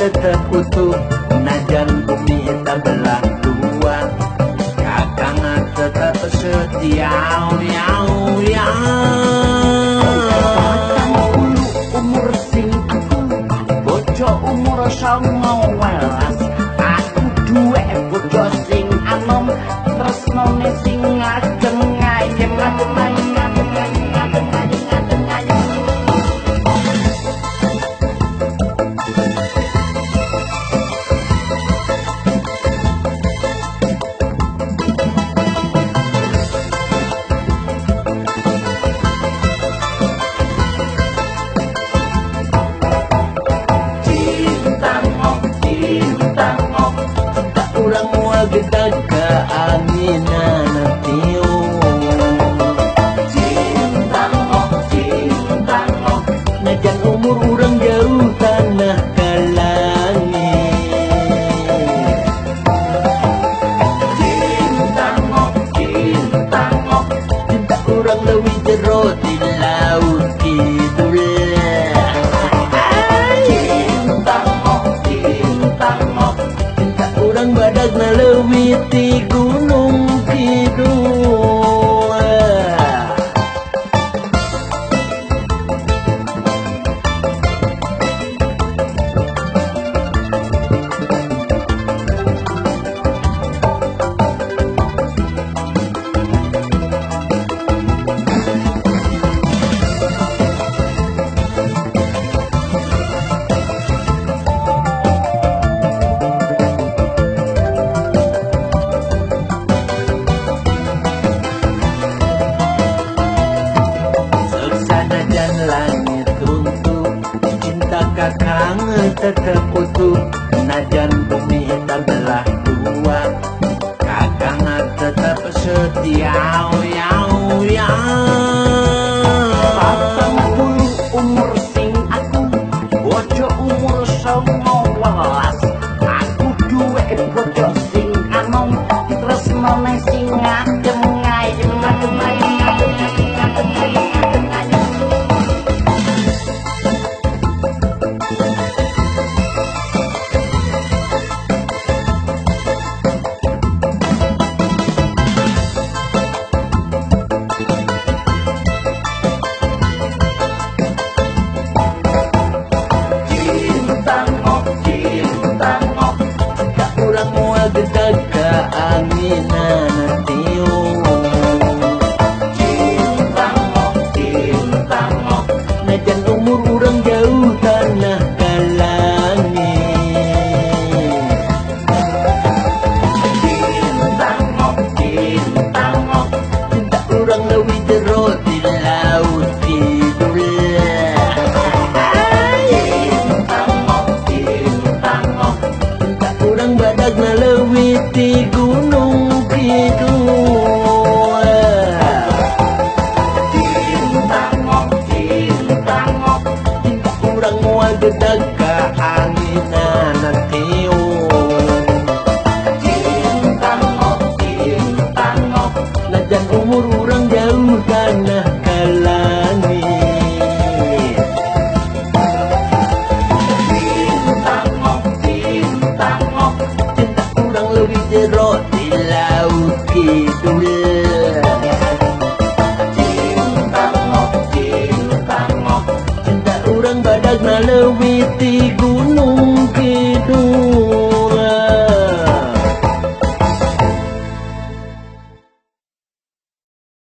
tetap utuh, najan bumi tak belah dua, kakang tetap setia. Umur sing aku bojo umur 19, aku duwe bojo sing anom, tresnane sing ngagem ngayem urang moal gedag ka anginan tiu. Cinta mo, Najan umur urang jauh tanah ka langit. cinta mo, Cinta urang leuwih jero di laut kidul. Cinta urang badag na leuwih ti gunung kidul. Seksanajan langit runtuh, cinta kakang tetap utuh, najan bumi tak belah dua, kakang tetap setia. umur sing aku bojo umur 19, aku duwe bojo sing anom, tresnane sing ngagem ngayem Urang moal gedag ka anginan tiu. Najan umur urang jauh tanah ka langit. Cinta urang leuwih jero di laut kidul. Cinta urang badag na leuwih ti gunung kidul. Cinta urang moal gedag ka anginan tiu. Najan umur urang jauh tanah ka langit. Cinta urang leuwih jero di laut kidul. Cinta urang badag na leuwih ti gunung kidul.